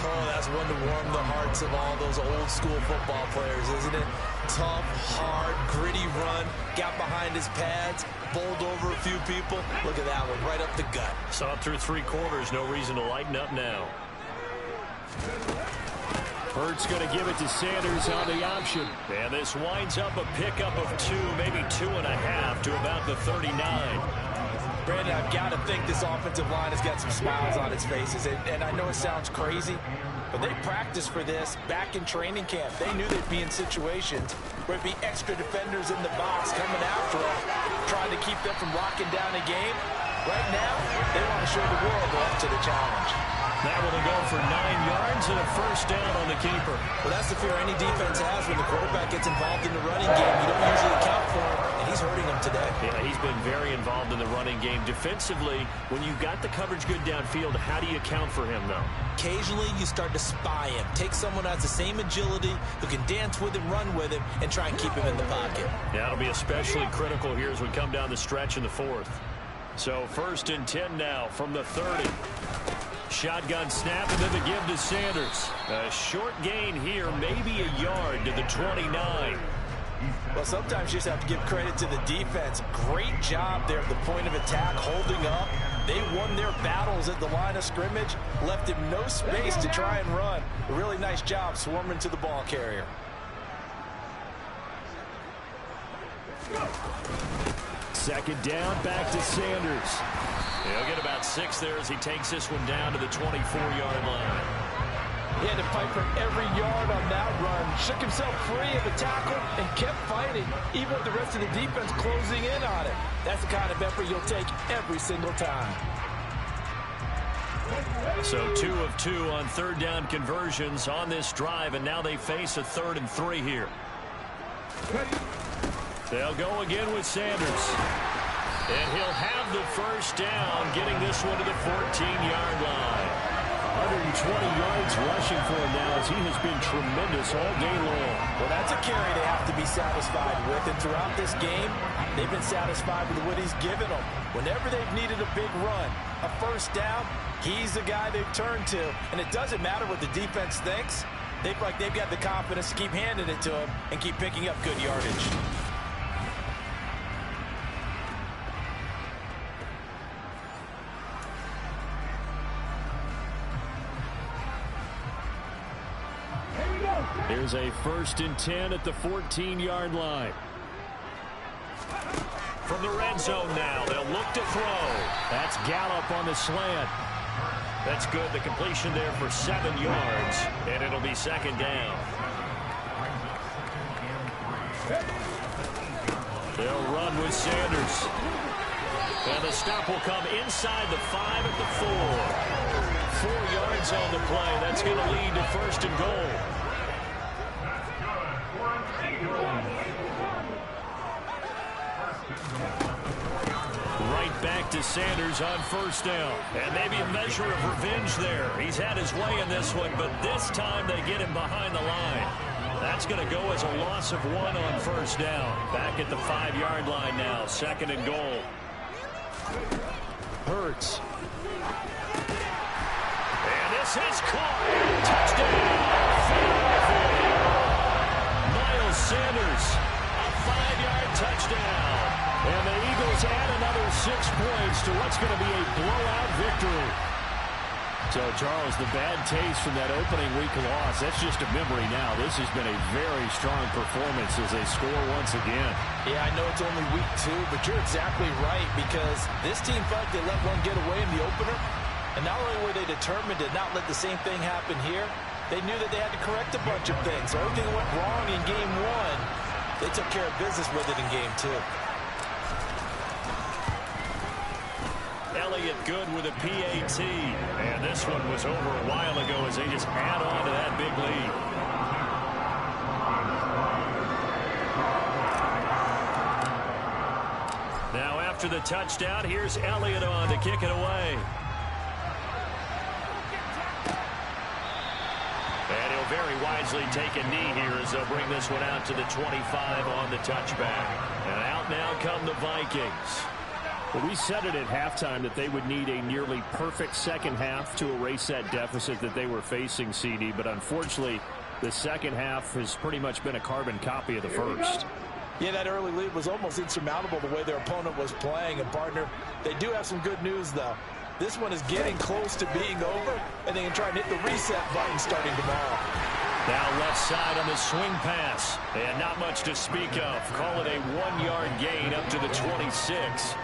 Oh, that's one to warm the hearts of all those old school football players, isn't it? Tough, hard, gritty run. Got behind his pads, bowled over a few people. Look at that one, right up the gut. Saw it through 3 quarters. No reason to lighten up now. Hurts going to give it to Sanders on the option. And this winds up a pickup of 2, maybe 2.5 to about the 39. Brandon, I've got to think this offensive line has got some smiles on its faces. And I know it sounds crazy, but they practiced for this back in training camp. They knew they'd be in situations where it'd be extra defenders in the box coming after them, trying to keep them from locking down a game. Right now, they want to show the world they're up to the challenge. That will go for 9 yards and a 1st down on the keeper. Well, that's the fear any defense has when the quarterback gets involved in the running game. You don't usually account for him, and he's hurting them today. Yeah, he's been very involved in the running game. Defensively, when you've got the coverage good downfield, how do you account for him, though? Occasionally, you start to spy him. Take someone who has the same agility, who can dance with him, run with him, and try and keep him in the pocket. Yeah, it'll be especially critical here as we come down the stretch in the 4th. So 1st and 10 now from the 30. Shotgun snap and then the give to Sanders. A short gain here, maybe a yard to the 29. Well, sometimes you just have to give credit to the defense. Great job there at the point of attack, holding up. They won their battles at the line of scrimmage, left him no space to try and run. A really nice job swarming to the ball carrier. Second down, back to Sanders. He'll get about 6 there as he takes this one down to the 24-yard line. He had to fight for every yard on that run. Shook himself free of the tackle and kept fighting, even with the rest of the defense closing in on it. That's the kind of effort you'll take every single time. So 2 of 2 on 3rd down conversions on this drive, and now they face a 3rd and 3 here. They'll go again with Sanders. And he'll have the 1st down, getting this one to the 14-yard line. 120 yards rushing for him now as he has been tremendous all day long. Well, that's a carry they have to be satisfied with. And throughout this game, they've been satisfied with what he's given them. Whenever they've needed a big run, a 1st down, he's the guy they've turned to. And it doesn't matter what the defense thinks. They've got the confidence to keep handing it to him and keep picking up good yardage. Here's a 1st and 10 at the 14-yard line. From the red zone now, they'll look to throw. That's Gallup on the slant. That's good. The completion there for 7 yards, and it'll be 2nd down. They'll run with Sanders. And the stop will come inside the 5 at the 4. 4 yards on the play. That's going to lead to 1st and goal. Right back to Sanders on 1st down. And maybe a measure of revenge there. He's had his way in this one, but this time they get him behind the line. That's going to go as a loss of 1 on 1st down. Back at the 5-yard line now, 2nd and goal. Hurts. And this This is caught. Touchdown, Philadelphia. Miles Sanders, a 5-yard touchdown. And the Eagles add another 6 points to what's going to be a blowout victory. So, Charles, the bad taste from that opening week loss, that's just a memory now. This has been a very strong performance as they score once again. Yeah, I know it's only week 2, but you're exactly right, because this team felt like they let one get away in the opener. And not only were they determined to not let the same thing happen here, they knew that they had to correct a bunch of things. So everything that went wrong in game 1, they took care of business with it in game 2. Elliott good with a PAT. And this one was over a while ago as they just add on to that big lead. Now after the touchdown, here's Elliott on to kick it away. And he'll very wisely take a knee here as they'll bring this one out to the 25 on the touchback. And out now come the Vikings. Well, we said it at halftime that they would need a nearly perfect second half to erase that deficit that they were facing, CD. But unfortunately, the second half has pretty much been a carbon copy of the first. Yeah, that early lead was almost insurmountable the way their opponent was playing. And, partner, they do have some good news, though. This one is getting close to being over, and they can try and hit the reset button starting tomorrow. Now left side on the swing pass. And not much to speak of. Call it a 1-yard gain up to the 26.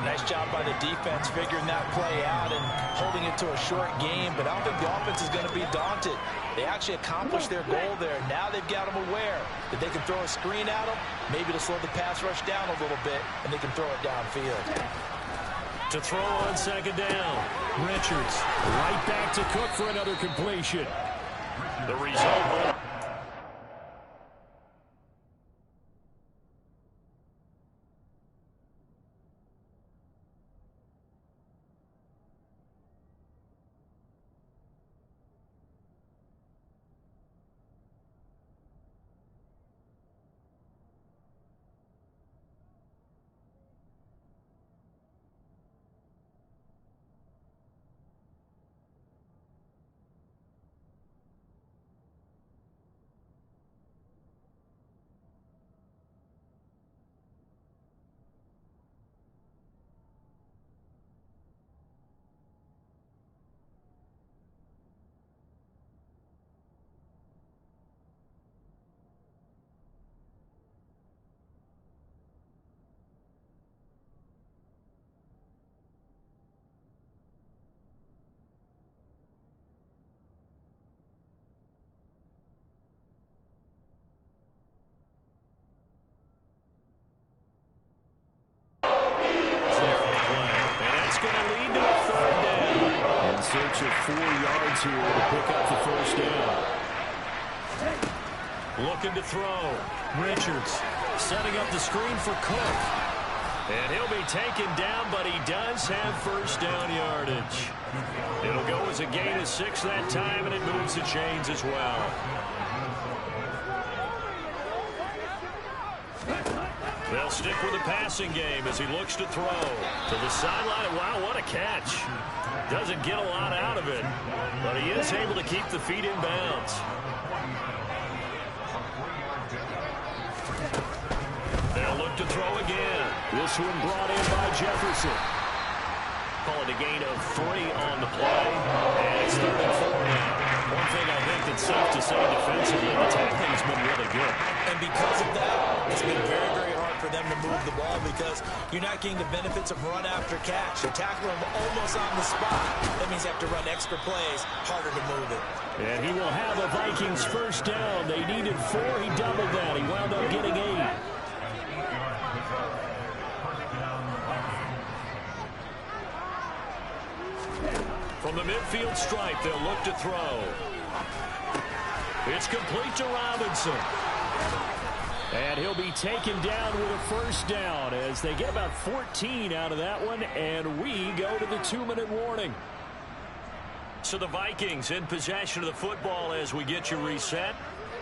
Nice job by the defense figuring that play out and holding it to a short game, but I don't think the offense is going to be daunted. They actually accomplished their goal there. Now they've got them aware that they can throw a screen at them, maybe to slow the pass rush down a little bit, and they can throw it downfield. To throw on second down, Richards right back to Cook for another completion. The result. Search of 4 yards here to pick up the first down. Looking to throw. Richards setting up the screen for Cook. And he'll be taken down, but he does have first down yardage. It'll go as a gain of 6 that time, and it moves the chains as well. They'll stick with the passing game as he looks to throw. To the sideline. Wow, what a catch. Doesn't get a lot out of it, but he is able to keep the feet in bounds. They'll look to throw again. This one brought in by Jefferson. Call it a gain of 3 on the play, and it's 3rd and 4 now. One thing I think that's safe to say defensively, the tackling's been really good. And because of that, it's been very, very hard for them to move the ball because you're not getting the benefits of run after catch. You're tackling them almost on the spot. That means you have to run extra plays, harder to move it. And he will have a Vikings first down. They needed 4. He doubled that. He wound up getting 8. From the midfield stripe, they'll look to throw. It's complete to Robinson. And he'll be taken down with a first down as they get about 14 out of that one, and we go to the 2-minute warning. So the Vikings in possession of the football as we get you reset.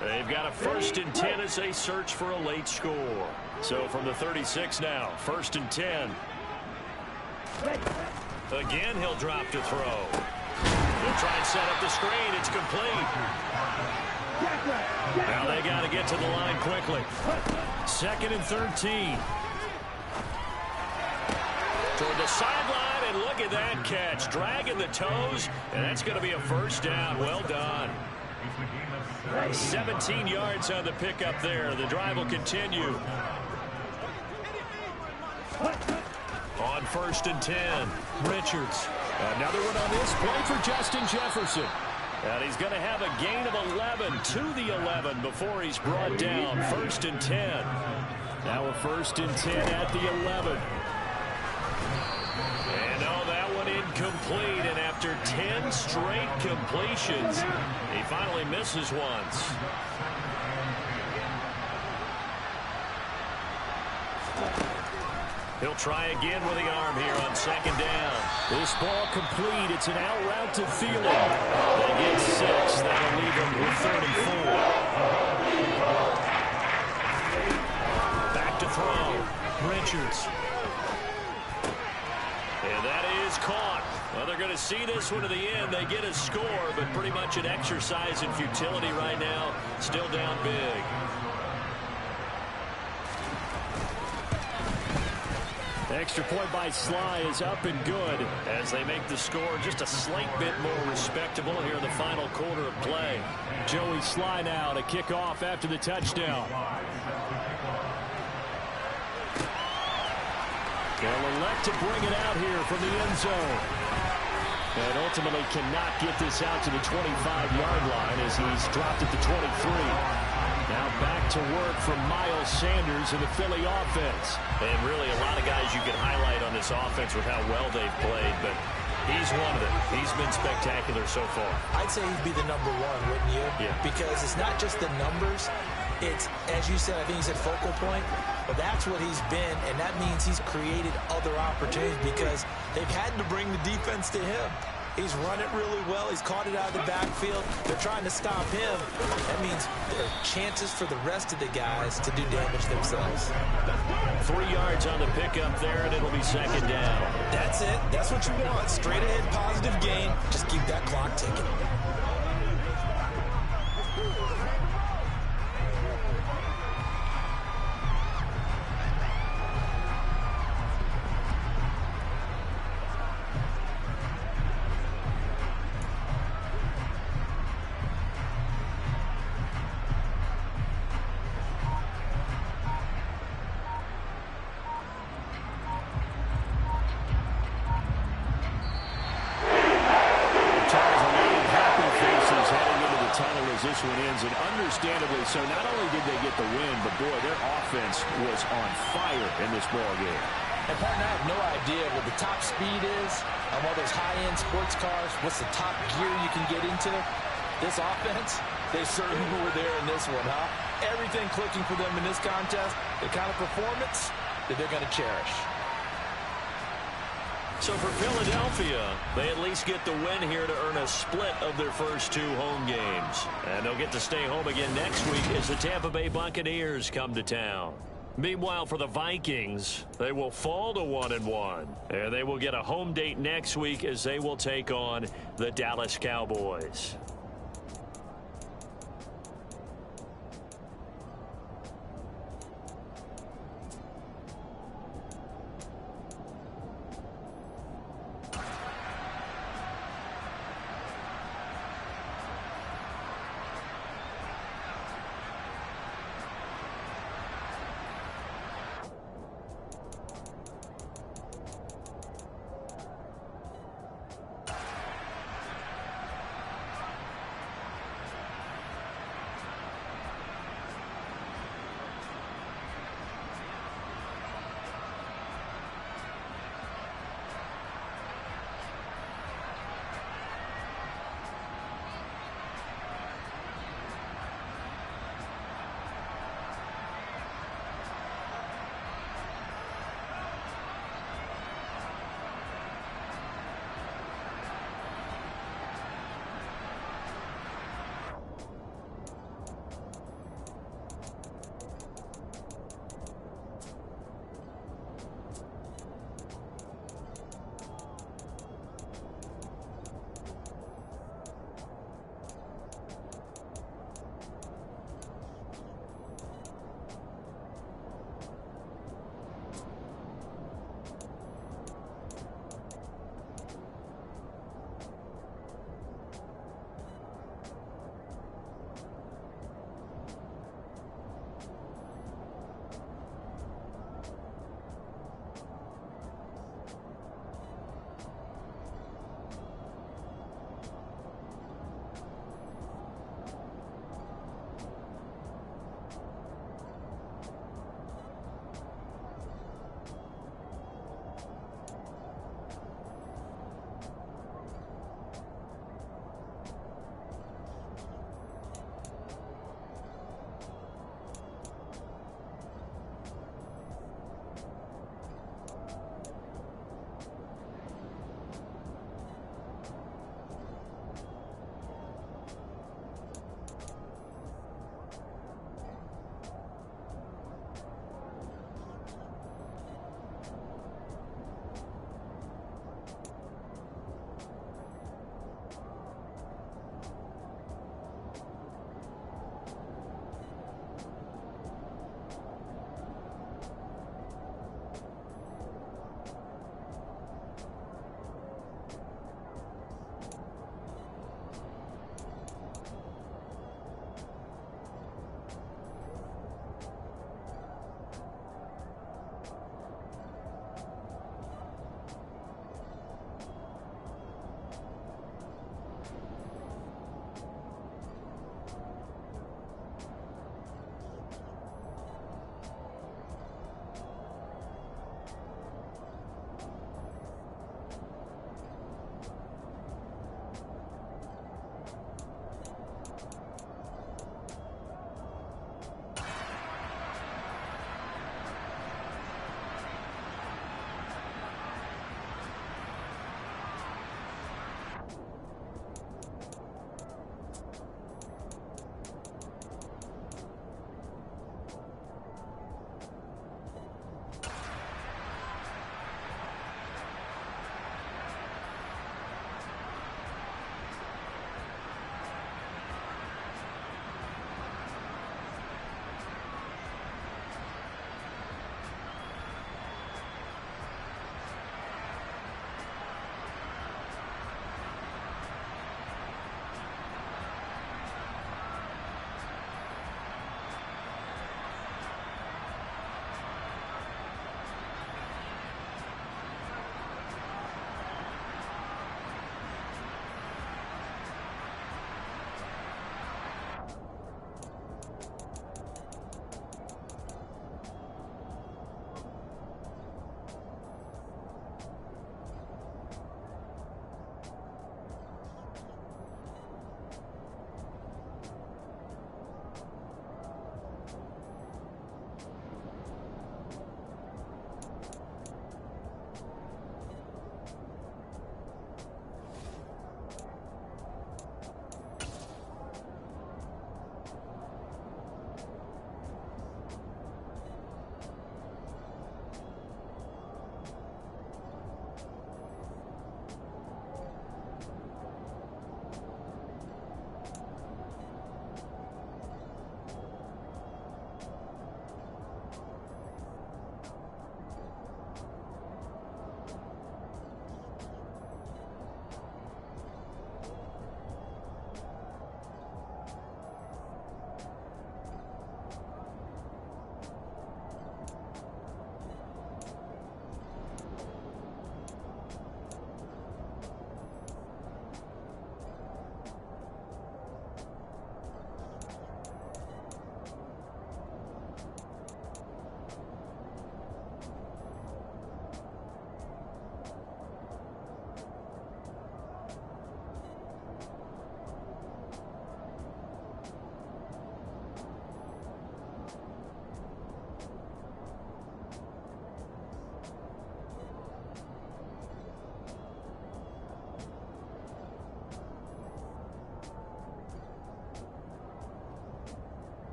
They've got a 1st and 10 as they search for a late score. So from the 36 now, 1st and 10. Again, he'll drop to throw. They'll try and set up the screen. It's complete. Now they got to get to the line quickly. 2nd and 13. Toward the sideline, and look at that catch. Dragging the toes, and that's going to be a first down. Well done. 17 yards on the pickup there. The drive will continue. On 1st and 10. Richards. Another one on this play for Justin Jefferson. And he's going to have a gain of 11 to the 11 before he's brought down. 1st and 10. Now a 1st and 10 at the 11. And that one incomplete. And after 10 straight completions, he finally misses once. He'll try again with the arm here on 2nd down. This ball complete. It's an out route to Thielen. They get 6. That'll leave him with 3rd and 4. Back to throw. Richards. And that is caught. Well, they're going to see this one to the end. They get a score, but pretty much an exercise in futility right now. Still down big. Extra point by Sly is up and good as they make the score just a slight bit more respectable here in the final quarter of play. Joey Sly now to kick off after the touchdown. They'll elect to bring it out here from the end zone. And ultimately cannot get this out to the 25-yard line as he's dropped at the 23. Now back to work from Miles Sanders in the Philly offense. And really a lot of guys you can highlight on this offense with how well they've played, but he's one of them. He's been spectacular so far. I'd say he'd be the number one, wouldn't you? Yeah. Because it's not just the numbers. It's, as you said, I think he said focal point, but that's what he's been, and that means he's created other opportunities because they've had to bring the defense to him. He's run it really well. He's caught it out of the backfield. They're trying to stop him. That means there are chances for the rest of the guys to do damage themselves. 3 yards on the pickup there, and it'll be 2nd down. That's it. That's what you want. Straight ahead, positive gain. Just keep that clock ticking. This one ends, and understandably so. Not only did they get the win, but boy, their offense was on fire in this ball game. And partner, I have no idea what the top speed is on all those high-end sports cars. What's the top gear you can get into? This offense, they certainly were there in this one, huh? Everything clicking for them in this contest, the kind of performance that they're going to cherish. So for Philadelphia, they at least get the win here to earn a split of their first 2 home games. And they'll get to stay home again next week as the Tampa Bay Buccaneers come to town. Meanwhile, for the Vikings, they will fall to 1-1. And they will get a home date next week as they will take on the Dallas Cowboys.